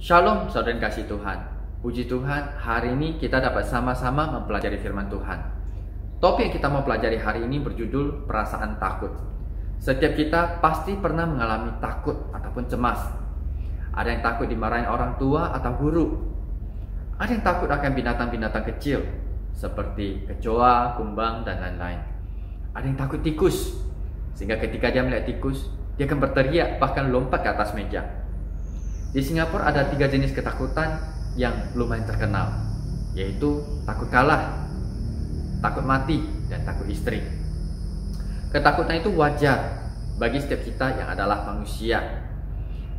Shalom saudara yang kasih Tuhan. Puji Tuhan, hari ini kita dapat sama-sama mempelajari firman Tuhan. Topik yang kita mau pelajari hari ini berjudul perasaan takut. Setiap kita pasti pernah mengalami takut ataupun cemas. Ada yang takut dimarahin orang tua atau guru. Ada yang takut akan binatang-binatang kecil seperti kecoa, kumbang, dan lain-lain. Ada yang takut tikus, sehingga ketika dia melihat tikus, dia akan berteriak bahkan lompat ke atas meja. Di Singapura ada 3 jenis ketakutan yang lumayan terkenal, yaitu takut kalah, takut mati, dan takut istri. Ketakutan itu wajar bagi setiap kita yang adalah manusia,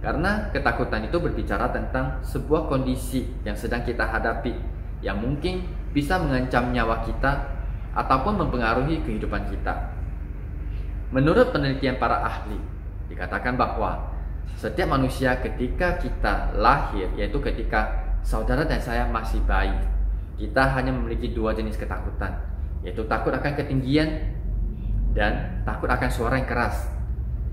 karena ketakutan itu berbicara tentang sebuah kondisi yang sedang kita hadapi, yang mungkin bisa mengancam nyawa kita ataupun mempengaruhi kehidupan kita. Menurut penelitian para ahli, dikatakan bahwa setiap manusia ketika kita lahir, yaitu ketika saudara dan saya masih bayi, kita hanya memiliki 2 jenis ketakutan, yaitu takut akan ketinggian dan takut akan suara yang keras.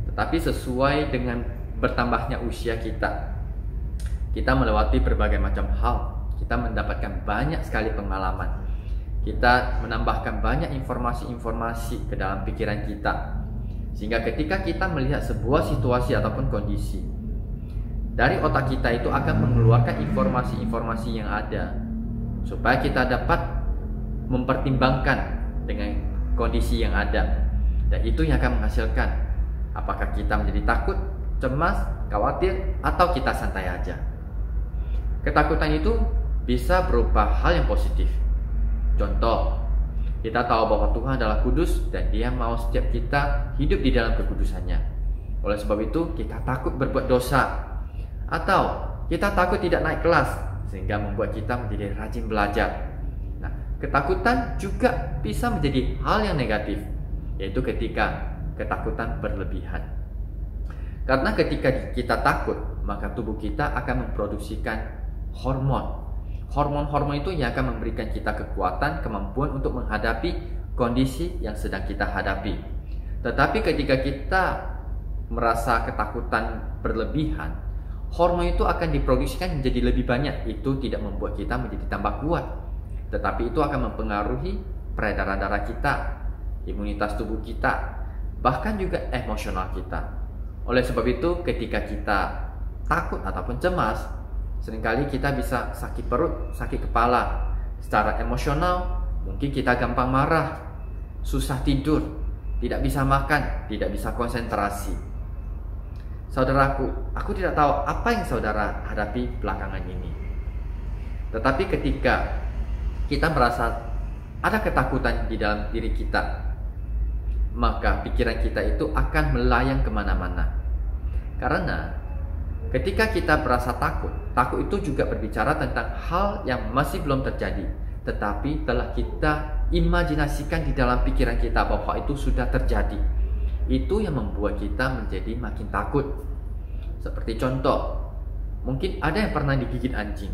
Tetapi sesuai dengan bertambahnya usia kita melewati berbagai macam hal, kita mendapatkan banyak sekali pengalaman, kita menambahkan banyak informasi-informasi ke dalam pikiran kita, sehingga ketika kita melihat sebuah situasi ataupun kondisi, dari otak kita itu akan mengeluarkan informasi-informasi yang ada, supaya kita dapat mempertimbangkan dengan kondisi yang ada. Dan itu yang akan menghasilkan apakah kita menjadi takut, cemas, khawatir, atau kita santai aja. Ketakutan itu bisa berupa hal yang positif. Contoh, kita tahu bahwa Tuhan adalah kudus dan Dia mau setiap kita hidup di dalam kekudusannya. Oleh sebab itu, kita takut berbuat dosa, atau kita takut tidak naik kelas, sehingga membuat kita menjadi rajin belajar. Nah, ketakutan juga bisa menjadi hal yang negatif, yaitu ketika ketakutan berlebihan. Karena ketika kita takut, maka tubuh kita akan memproduksikan hormon. Hormon-hormon itu yang akan memberikan kita kekuatan, kemampuan untuk menghadapi kondisi yang sedang kita hadapi. Tetapi ketika kita merasa ketakutan berlebihan, hormon itu akan diproduksikan menjadi lebih banyak. Itu tidak membuat kita menjadi tambah kuat, tetapi itu akan mempengaruhi peredaran darah kita, imunitas tubuh kita, bahkan juga emosional kita. Oleh sebab itu, ketika kita takut ataupun cemas, seringkali kita bisa sakit perut, sakit kepala. Secara emosional, mungkin kita gampang marah, susah tidur, tidak bisa makan, tidak bisa konsentrasi. Saudaraku, aku tidak tahu apa yang saudara hadapi belakangan ini. Tetapi ketika kita merasa ada ketakutan di dalam diri kita, maka pikiran kita itu akan melayang kemana-mana. Karena ketika kita merasa takut itu juga berbicara tentang hal yang masih belum terjadi, tetapi telah kita imajinasikan di dalam pikiran kita bahwa itu sudah terjadi. Itu yang membuat kita menjadi makin takut. Seperti contoh, mungkin ada yang pernah digigit anjing,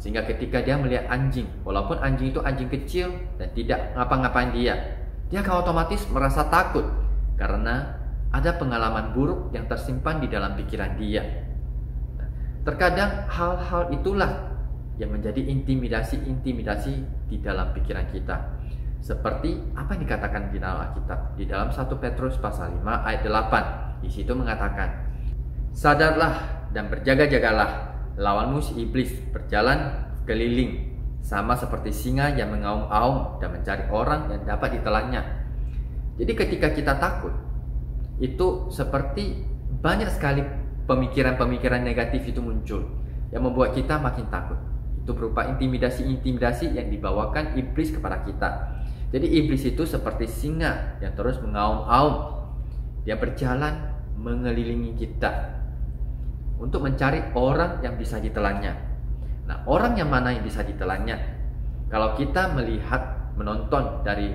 sehingga ketika dia melihat anjing, walaupun anjing itu anjing kecil dan tidak ngapa-ngapain dia akan otomatis merasa takut, karena ada pengalaman buruk yang tersimpan di dalam pikiran dia. Terkadang hal-hal itulah yang menjadi intimidasi di dalam pikiran kita. Seperti apa yang dikatakan di dalam Alkitab, di dalam 1 Petrus pasal 5 ayat 8. Di situ mengatakan, "Sadarlah dan berjaga-jagalah, lawanmu si iblis berjalan keliling sama seperti singa yang mengaum-aum dan mencari orang yang dapat ditelannya." Jadi ketika kita takut, itu seperti banyak sekali pemikiran-pemikiran negatif itu muncul yang membuat kita makin takut. Itu berupa intimidasi-intimidasi yang dibawakan iblis kepada kita. Jadi iblis itu seperti singa yang terus mengaum-aum. Dia berjalan mengelilingi kita untuk mencari orang yang bisa ditelannya. Nah, orang yang mana yang bisa ditelannya? Kalau kita melihat, menonton dari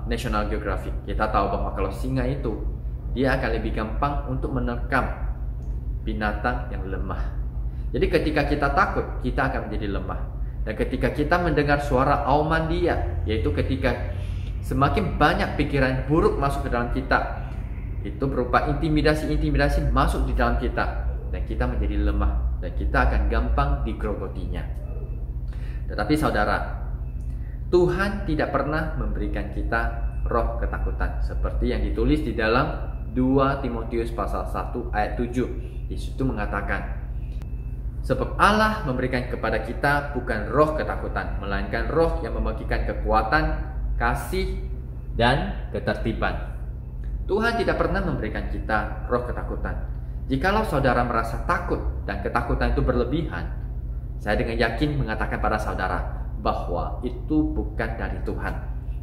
National Geographic, kita tahu bahwa kalau singa itu, dia akan lebih gampang untuk menerkam binatang yang lemah. Jadi ketika kita takut, kita akan menjadi lemah. Dan ketika kita mendengar suara auman dia, yaitu ketika semakin banyak pikiran buruk masuk ke dalam kita, itu berupa intimidasi-intimidasi masuk di dalam kita, dan kita menjadi lemah. dan kita akan gampang digerogotinya. Tetapi saudara, Tuhan tidak pernah memberikan kita roh ketakutan seperti yang ditulis di dalam 2 Timotius pasal 1 ayat 7. Di situ mengatakan, sebab Allah memberikan kepada kita bukan roh ketakutan, melainkan roh yang membagikan kekuatan, kasih, dan ketertiban. Tuhan tidak pernah memberikan kita roh ketakutan. Jikalau saudara merasa takut dan ketakutan itu berlebihan, saya dengan yakin mengatakan pada saudara bahwa itu bukan dari Tuhan.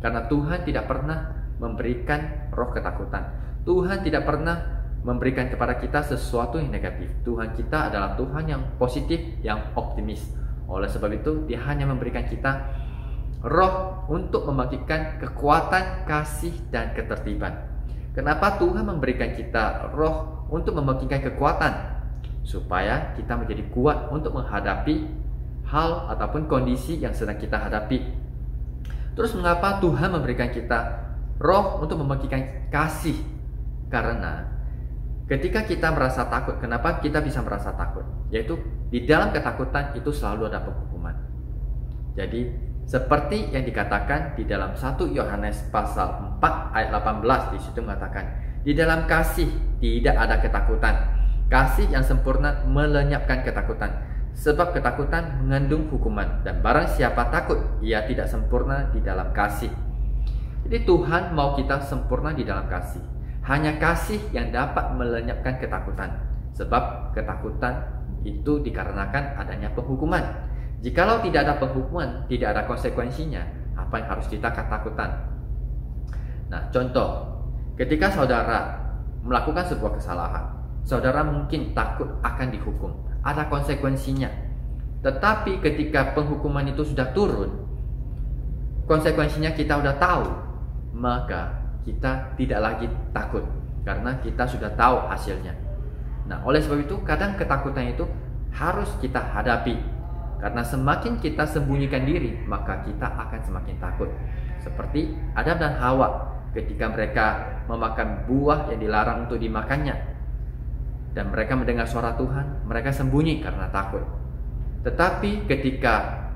Karena Tuhan tidak pernah memberikan roh ketakutan. Tuhan tidak pernah memberikan kepada kita sesuatu yang negatif. Tuhan kita adalah Tuhan yang positif, yang optimis. Oleh sebab itu, Dia hanya memberikan kita roh untuk membagikan kekuatan, kasih, dan ketertiban. Kenapa Tuhan memberikan kita roh untuk membagikan kekuatan? Supaya kita menjadi kuat untuk menghadapi hal ataupun kondisi yang sedang kita hadapi. Terus mengapa Tuhan memberikan kita roh untuk membagikan kasih? Karena ketika kita merasa takut, kenapa kita bisa merasa takut? Yaitu di dalam ketakutan itu selalu ada penghukuman. Jadi seperti yang dikatakan di dalam 1 Yohanes pasal 4 ayat 18, di situ mengatakan, di dalam kasih tidak ada ketakutan. Kasih yang sempurna melenyapkan ketakutan. Sebab ketakutan mengandung hukuman, dan barang siapa takut, ia tidak sempurna di dalam kasih. Jadi Tuhan mau kita sempurna di dalam kasih. Hanya kasih yang dapat melenyapkan ketakutan. Sebab ketakutan itu dikarenakan adanya penghukuman. Jikalau tidak ada penghukuman, tidak ada konsekuensinya, apa yang harus kita ketakutan? Nah, contoh, ketika saudara melakukan sebuah kesalahan, saudara mungkin takut akan dihukum. Ada konsekuensinya. Tetapi ketika penghukuman itu sudah turun, konsekuensinya kita sudah tahu, maka kita tidak lagi takut karena kita sudah tahu hasilnya. Nah, oleh sebab itu kadang ketakutan itu harus kita hadapi. Karena semakin kita sembunyikan diri, maka kita akan semakin takut. Seperti Adam dan Hawa ketika mereka memakan buah yang dilarang untuk dimakannya, dan mereka mendengar suara Tuhan, mereka sembunyi karena takut. Tetapi ketika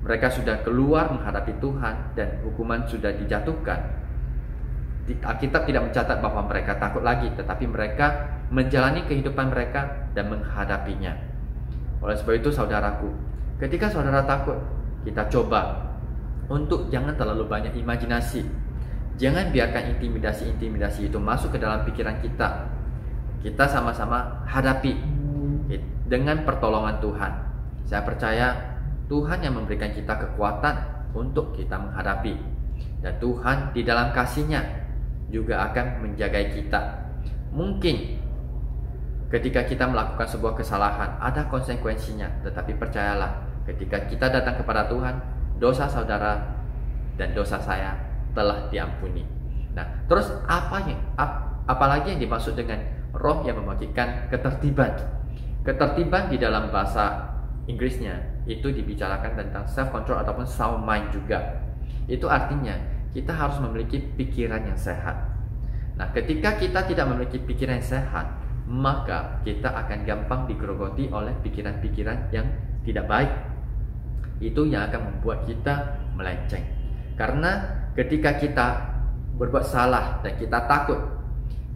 mereka sudah keluar menghadapi Tuhan dan hukuman sudah dijatuhkan, Alkitab tidak mencatat bahwa mereka takut lagi, tetapi mereka menjalani kehidupan mereka dan menghadapinya. Oleh sebab itu saudaraku, ketika saudara takut, kita coba untuk jangan terlalu banyak imajinasi. Jangan biarkan intimidasi-intimidasi itu masuk ke dalam pikiran kita. Kita sama-sama hadapi dengan pertolongan Tuhan. Saya percaya Tuhan yang memberikan kita kekuatan untuk kita menghadapi. Dan Tuhan di dalam kasih-Nya juga akan menjaga kita. Mungkin ketika kita melakukan sebuah kesalahan ada konsekuensinya, tetapi percayalah, ketika kita datang kepada Tuhan, dosa saudara dan dosa saya telah diampuni. Nah, terus apalagi yang dimaksud dengan roh yang membagikan ketertiban? Ketertiban di dalam bahasa Inggrisnya itu dibicarakan tentang self control ataupun sound mind juga. Itu artinya kita harus memiliki pikiran yang sehat. Nah, ketika kita tidak memiliki pikiran yang sehat, maka kita akan gampang digerogoti oleh pikiran-pikiran yang tidak baik. Itu yang akan membuat kita melenceng. Karena ketika kita berbuat salah dan kita takut,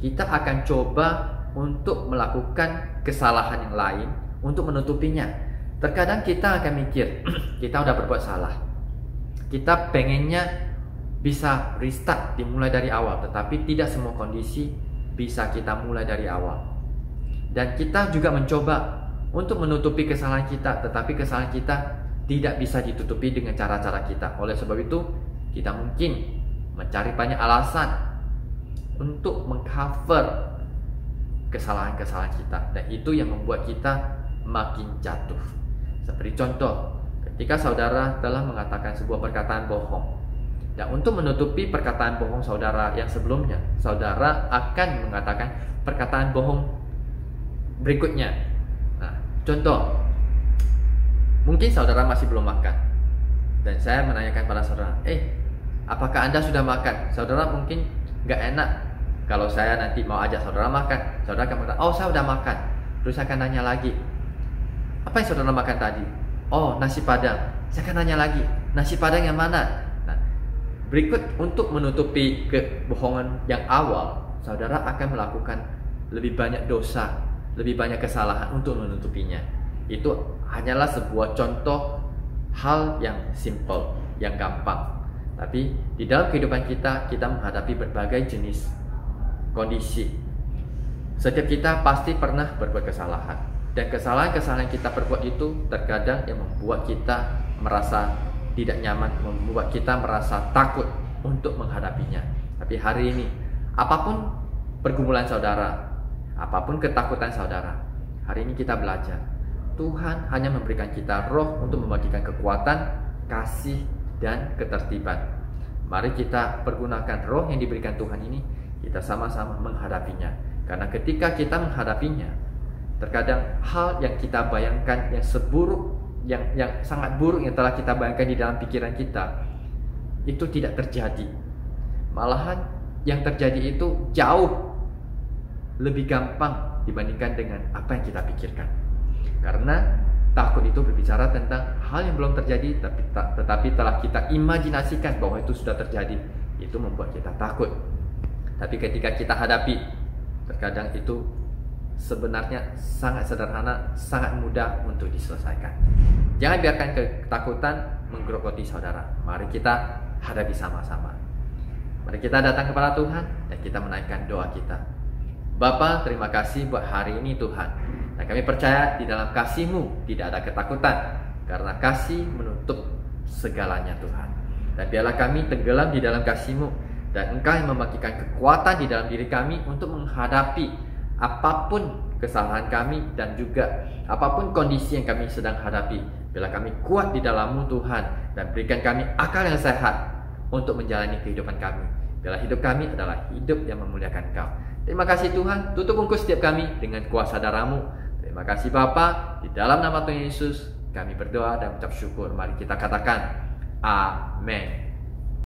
kita akan coba untuk melakukan kesalahan yang lain untuk menutupinya. Terkadang kita akan mikir, kita udah berbuat salah, kita pengennya bisa restart, dimulai dari awal. Tetapi tidak semua kondisi bisa kita mulai dari awal. Dan kita juga mencoba untuk menutupi kesalahan kita, tetapi kesalahan kita tidak bisa ditutupi dengan cara-cara kita. Oleh sebab itu, kita mungkin mencari banyak alasan untuk mengcover kesalahan-kesalahan kita. Dan itu yang membuat kita makin jatuh. Seperti contoh, ketika saudara telah mengatakan sebuah perkataan bohong, dan untuk menutupi perkataan bohong saudara yang sebelumnya, saudara akan mengatakan perkataan bohong berikutnya. Nah, contoh, mungkin saudara masih belum makan, dan saya menanyakan pada saudara, apakah Anda sudah makan? Saudara mungkin nggak enak kalau saya nanti mau ajak saudara makan. Saudara akan mengatakan, oh saya sudah makan. Terus saya akan tanya lagi, Apa yang saudara makan tadi? Oh, nasi padang. Saya akan nanya lagi, nasi padang yang mana? Nah, berikut untuk menutupi kebohongan yang awal, saudara akan melakukan lebih banyak dosa, lebih banyak kesalahan untuk menutupinya. Itu hanyalah sebuah contoh hal yang simple, yang gampang. Tapi di dalam kehidupan kita menghadapi berbagai jenis kondisi. Setiap kita pasti pernah berbuat kesalahan. Dan kesalahan-kesalahan yang kita perbuat itu terkadang yang membuat kita merasa tidak nyaman, membuat kita merasa takut untuk menghadapinya. Tapi hari ini, apapun pergumulan saudara, apapun ketakutan saudara, hari ini kita belajar. Tuhan hanya memberikan kita roh untuk membagikan kekuatan, kasih, dan ketertiban. Mari kita pergunakan roh yang diberikan Tuhan ini, kita sama-sama menghadapinya. Karena ketika kita menghadapinya, terkadang hal yang kita bayangkan yang seburuk, yang sangat buruk yang telah kita bayangkan di dalam pikiran kita, itu tidak terjadi. Malahan yang terjadi itu jauh lebih gampang dibandingkan dengan apa yang kita pikirkan. Karena takut itu berbicara tentang hal yang belum terjadi, tetapi telah kita imajinasikan bahwa itu sudah terjadi. Itu membuat kita takut. Tapi ketika kita hadapi, terkadang itu sebenarnya sangat sederhana, sangat mudah untuk diselesaikan. Jangan biarkan ketakutan menggerogoti saudara. Mari kita hadapi sama-sama. Mari kita datang kepada Tuhan dan kita menaikkan doa kita. Bapa, terima kasih buat hari ini Tuhan. Dan kami percaya di dalam kasih-Mu tidak ada ketakutan, karena kasih menutup segalanya Tuhan. Dan biarlah kami tenggelam di dalam kasih-Mu, dan Engkau yang membagikan kekuatan di dalam diri kami untuk menghadapi apapun kesalahan kami dan juga apapun kondisi yang kami sedang hadapi. Bila kami kuat di dalam-Mu Tuhan, dan berikan kami akal yang sehat untuk menjalani kehidupan kami. Bila hidup kami adalah hidup yang memuliakan Engkau. Terima kasih Tuhan, tutup bungkus setiap kami dengan kuasa darah-Mu. Terima kasih Bapa, di dalam nama Tuhan Yesus kami berdoa dan mengucap syukur. Mari kita katakan amin.